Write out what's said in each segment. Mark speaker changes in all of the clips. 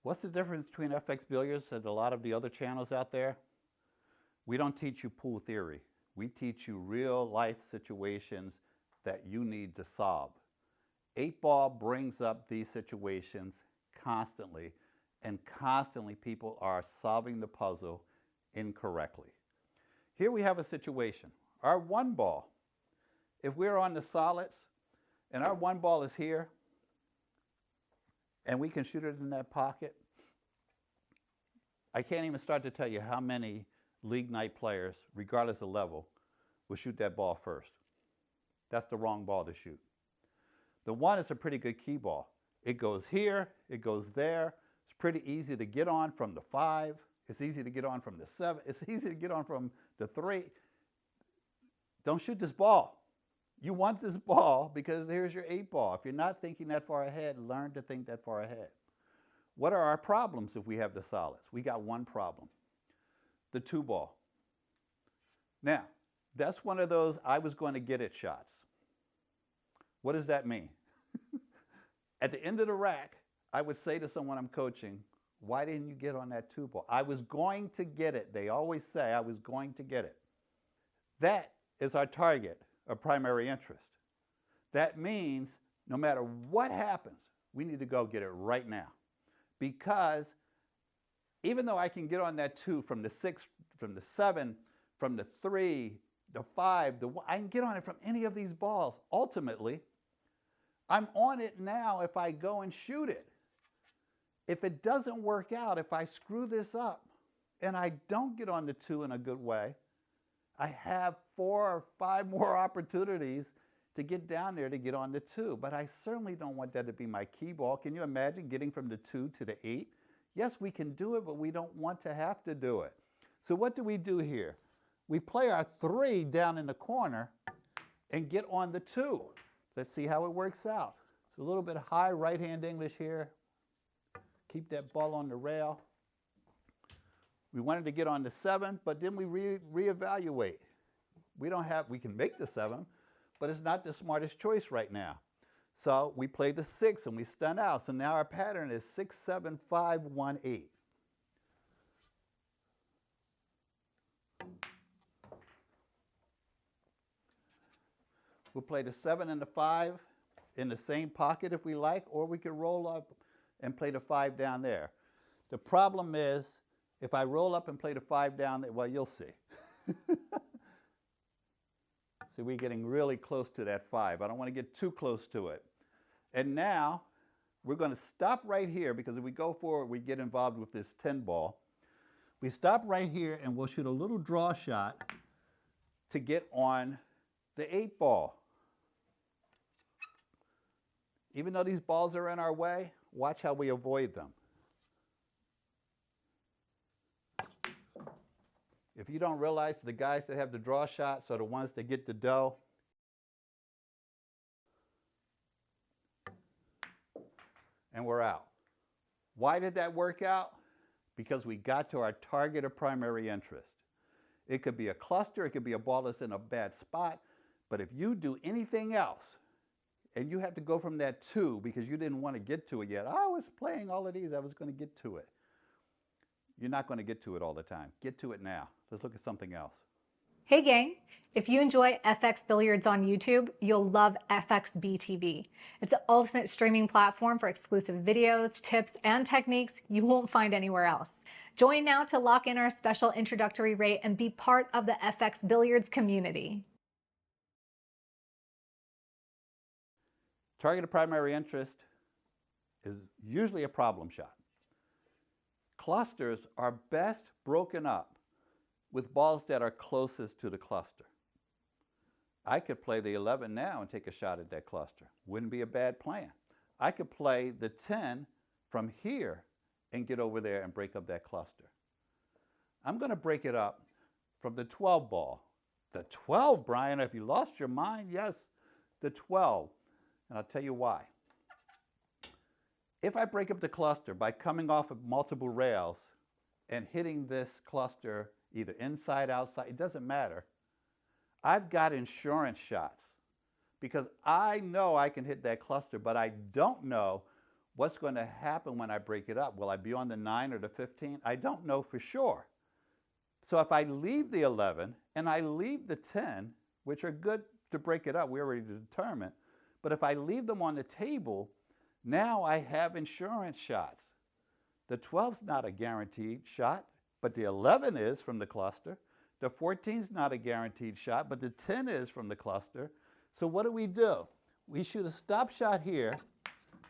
Speaker 1: What's the difference between FX Billiards and a lot of the other channels out there? We don't teach you pool theory. We teach you real life situations that you need to solve. 8-ball brings up these situations constantly, and constantly people are solving the puzzle incorrectly. Here we have a situation. Our 1-ball, if we're on the solids and our 1-ball is here, and we can shoot it in that pocket, I can't even start to tell you how many league night players, regardless of level, will shoot that ball first. That's the wrong ball to shoot. The 1 is a pretty good key ball. It goes here, it goes there. It's pretty easy to get on from the 5. It's easy to get on from the 7. It's easy to get on from the 3. Don't shoot this ball. You want this ball because here's your 8-ball. If you're not thinking that far ahead, learn to think that far ahead. What are our problems if we have the solids? We got one problem, the 2-ball. Now, that's one of those I was going to get it shots. What does that mean? At the end of the rack, I would say to someone I'm coaching, why didn't you get on that 2-ball? I was going to get it. They always say I was going to get it. That is our target of primary interest. That means no matter what happens, we need to go get it right now. Because even though I can get on that 2 from the 6, from the 7, from the 3, the 5, the 1, I can get on it from any of these balls. Ultimately, I'm on it now if I go and shoot it. If it doesn't work out, if I screw this up and I don't get on the 2 in a good way, I have 4 or 5 more opportunities to get down there to get on the 2. But I certainly don't want that to be my key ball. Can you imagine getting from the 2 to the 8? Yes, we can do it, but we don't want to have to do it. So what do we do here? We play our 3 down in the corner and get on the 2. Let's see how it works out. It's a little bit high right-hand English here. Keep that ball on the rail. We wanted to get on the 7, but then we reevaluate. We can make the 7, but it's not the smartest choice right now. So we play the 6 and we stun out. So now our pattern is 6, 7, 5, 1, 8. We'll play the 7 and the 5 in the same pocket if we like, or we could roll up and play the 5 down there. The problem is, if I roll up and play the 5 down there, well, you'll see. See, we're getting really close to that 5. I don't want to get too close to it. And now, we're going to stop right here, because if we go forward, we get involved with this 10-ball. We stop right here, and we'll shoot a little draw shot to get on the 8-ball. Even though these balls are in our way, watch how we avoid them. If you don't realize, the guys that have the draw shots are the ones that get the dough. And we're out. Why did that work out? Because we got to our target of primary interest. It could be a cluster, it could be a ball that's in a bad spot, but if you do anything else, and you have to go from that 2 because you didn't want to get to it yet. I was playing all of these, I was going to get to it. You're not going to get to it all the time. Get to it now. Let's look at something else.
Speaker 2: Hey gang, if you enjoy FX Billiards on YouTube, you'll love FXBTV. It's the ultimate streaming platform for exclusive videos, tips, and techniques you won't find anywhere else. Join now to lock in our special introductory rate and be part of the FX Billiards community.
Speaker 1: Target of primary interest is usually a problem shot. Clusters are best broken up with balls that are closest to the cluster. I could play the 11 now and take a shot at that cluster. Wouldn't be a bad plan. I could play the 10 from here and get over there and break up that cluster. I'm going to break it up from the 12 ball. The 12, Brian, have you lost your mind? Yes, the 12. And I'll tell you why. If I break up the cluster by coming off of multiple rails and hitting this cluster either inside, outside, it doesn't matter. I've got insurance shots because I know I can hit that cluster, but I don't know What's going to happen when I break it up? Will I be on the 9 or the 15? I don't know for sure. So if I leave the 11 and I leave the 10, which are good to break it up, we already determined, but if I leave them on the table, now I have insurance shots. The 12's not a guaranteed shot, but the 11 is from the cluster. The 14's not a guaranteed shot, but the 10 is from the cluster. So what do? We shoot a stop shot here,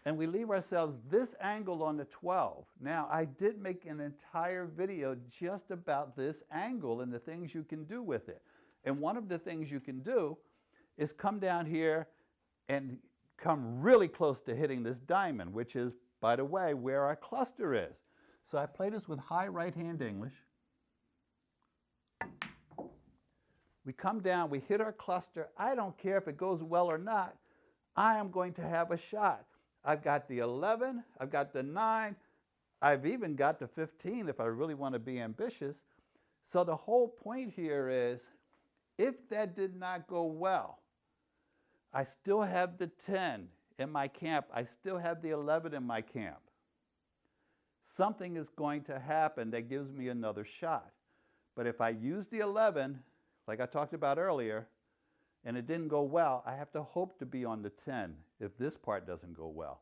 Speaker 1: and we leave ourselves this angle on the 12. Now, I did make an entire video just about this angle and the things you can do with it. And one of the things you can do is come down here and come really close to hitting this diamond, which is, by the way, where our cluster is. So I play this with high right-hand English. We come down, we hit our cluster. I don't care if it goes well or not. I am going to have a shot. I've got the 11, I've got the 9, I've even got the 15 if I really want to be ambitious. So the whole point here is, if that did not go well, I still have the 10 in my camp. I still have the 11 in my camp. Something is going to happen that gives me another shot. But if I use the 11, like I talked about earlier, and it didn't go well, I have to hope to be on the 10 if this part doesn't go well.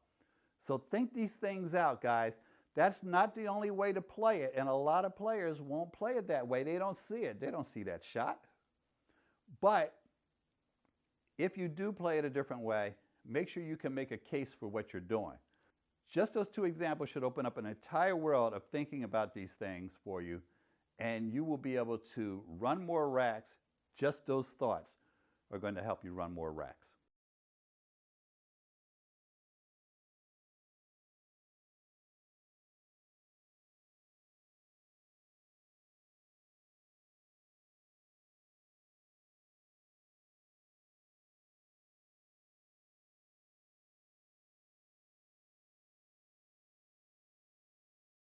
Speaker 1: So think these things out, guys. That's not the only way to play it, and a lot of players won't play it that way. They don't see it. They don't see that shot. But if you do play it a different way, make sure you can make a case for what you're doing. Just those two examples should open up an entire world of thinking about these things for you, and you will be able to run more racks. Just those thoughts are going to help you run more racks.